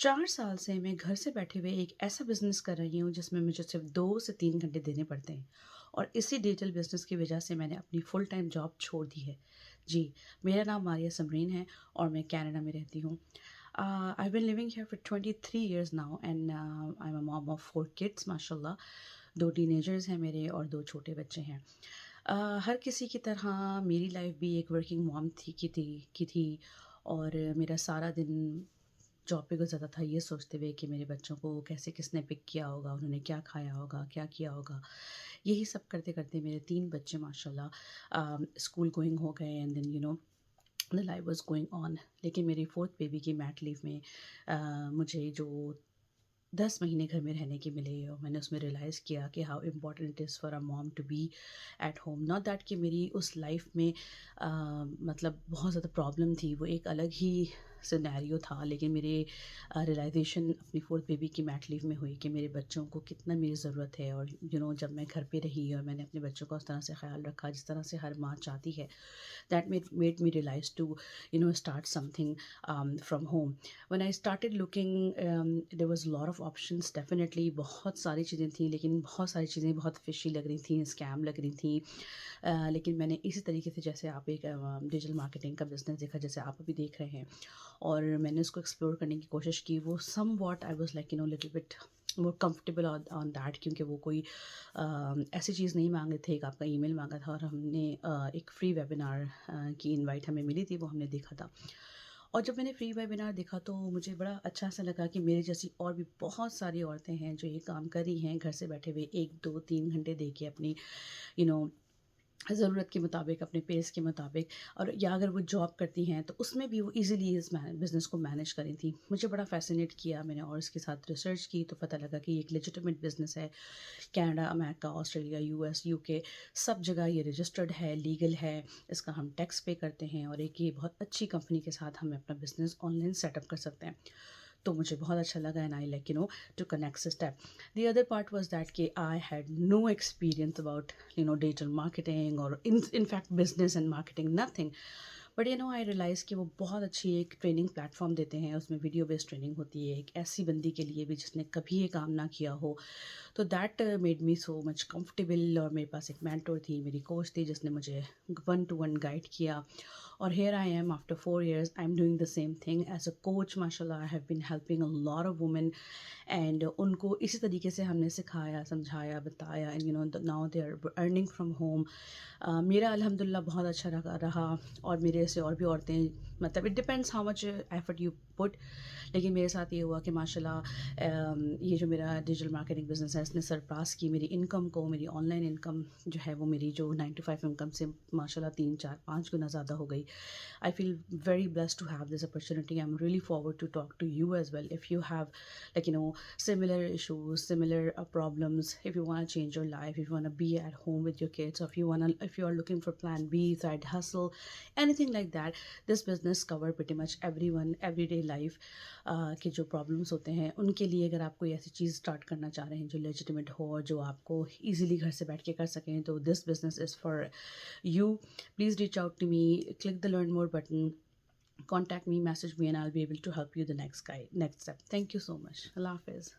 4 سال سے میں گھر سے بیٹھے ہوئے ایک ایسا بزنس کر رہی ہوں جس میں مجھے صرف 2 سے 3 گھنٹے دینے پڑتے ہیں، اور اسی ڈیجیٹل بزنس کی وجہ سے میں نے اپنی فل ٹائم جاب چھوڑ دی ہے۔ جی، میرا نام ماریہ سمرین ہے اور میں کینیڈا میں رہتی ہوں۔ I've been living here for 23 years now and I'm a mom of 4 kids ماشاء اللہ۔ 2 ٹینیجرز ہیں میرے اور 2 چھوٹے بچے ہیں۔ ہر کسی کی طرح میری لائف بھی ایک ورکنگ مام کی تھی اور میرا سارا دن جاب پہ گزرتا تھا یہ سوچتے ہوئے کہ میرے بچوں کو کیسے کس نے پک کیا ہوگا، انہوں نے کیا کھایا ہوگا، کیا کیا ہوگا۔ یہی سب کرتے کرتے میرے 3 بچے ماشاء اللہ اسکول گوئنگ ہو گئے and then the life was going on۔ لیکن میری 4th بیبی کی میٹ لیو میں مجھے جو 10 مہینے گھر میں رہنے کے ملے اور میں نے اس میں ریئلائز کیا کہ how important it is for a mom to be at home. Not that کہ میری اس لائف میں مطلب بہت زیادہ پرابلم تھی، وہ ایک الگ ہی سینیریو تھا، لیکن میرے ریئلائزیشن اپنی 4th بیبی کی میٹ لیو میں ہوئی کہ میرے بچوں کو کتنا میری ضرورت ہے، اور جب میں گھر پہ رہی اور میں نے اپنے بچوں کا اس طرح سے خیال رکھا جس طرح سے ہر ماں چاہتی ہے، that made me realize to start something from home۔ when I started looking there was a lot of options definitely، بہت ساری چیزیں تھیں لیکن بہت ساری چیزیں بہت فشی لگ رہی تھیں، اسکیم لگ رہی تھیں، لیکن میں نے اسی طریقے سے جیسے آپ ایک ڈیجیٹل مارکیٹنگ کا بزنس دیکھا جیسے آپ ابھی دیکھ رہے ہیں، اور میں نے اس کو ایکسپلور کرنے کی کوشش کی۔ وہ some what I was like little bit more comfortable on that, کیونکہ وہ کوئی ایسی چیز نہیں مانگے تھے، ایک آپ کا ای میل مانگا تھا اور ہم نے ایک فری ویبینار کی انوائٹ ہمیں ملی تھی، وہ ہم نے دیکھا تھا۔ اور جب میں نے فری ویبینار دیکھا تو مجھے بڑا اچھا سا لگا کہ میرے جیسی اور بھی بہت ساری عورتیں ہیں جو یہ کام کر رہی ہیں، گھر سے بیٹھے ہوئے 1 2 3 گھنٹے دے کے اپنی ضرورت کے مطابق، اپنے پیس کے مطابق، اور یا اگر وہ جاب کرتی ہیں تو اس میں بھی وہ ایزیلی اس بزنس کو مینیج کریں تھیں۔ مجھے بڑا فیسینیٹ کیا، میں نے اور اس کے ساتھ ریسرچ کی تو پتہ لگا کہ یہ ایک لیجیٹمیٹ بزنس ہے۔ کینیڈا، امریکہ، آسٹریلیا، US، UK سب جگہ یہ رجسٹرڈ ہے، لیگل ہے، اس کا ہم ٹیکس پے کرتے ہیں، اور ایک یہ بہت اچھی کمپنی کے ساتھ ہم اپنا business online set up کر سکتے ہیں۔ تو مجھے بہت اچھا لگا and I like to connect step. The other part was that کہ I had no experience about digital marketing اور in fact business and marketing, nothing, but I realise کہ وہ بہت اچھی ایک ٹریننگ پلیٹفارم دیتے ہیں، اس میں ویڈیو بیسڈ ٹریننگ ہوتی ہے ایک ایسی بندی کے لیے بھی جس نے کبھی یہ کام نہ کیا ہو۔ تو that made me so much comfortable, اور میرے پاس ایک مینٹور تھی، میری کوچ تھی جس نے مجھے 1 to 1 گائڈ کیا، اور here I am after 4 years I am doing the same thing as a coach. ماشاء اللہ I have been helping a lot of women, and ان کو اسی طریقے سے ہم نے سکھایا، سمجھایا، بتایا، and now they are earning from home. میرا الحمد للہ بہت اچھا رہا، اور میرے سے اور بھی عورتیں، مطلب it depends how much effort you put, لیکن میرے ساتھ یہ ہوا کہ ماشاء اللہ یہ جو میرا ڈیجیٹل مارکیٹنگ بزنس ہے اس نے سرپاس کی میری انکم کو۔ میری آن لائن انکم جو ہے وہ میری جو 9 to 5 انکم سے ماشاء اللہ 3 4 5 گنا زیادہ ہو گئی۔ I feel very blessed to have this opportunity۔ I'm really forward to talk to you as well if you have similar issues, similar problems, if you want to change your life, if you want to be at home with your kids, or if you are looking for plan B, side hustle, anything like that, this business cover pretty much everyone everyday life کے جو problems ہوتے ہیں ان کے لیے۔ اگر آپ کوئی ایسی چیز اسٹارٹ کرنا چاہ رہے ہیں جو لیجیٹمیٹ ہو اور جو آپ کو ایزیلی گھر سے بیٹھ کے کر سکیں تو this business is for you. Please reach out to me, click the learn more button, contact me, message me, and I'll be able to help you the next step۔ Thank you so much۔ اللہ حافظ۔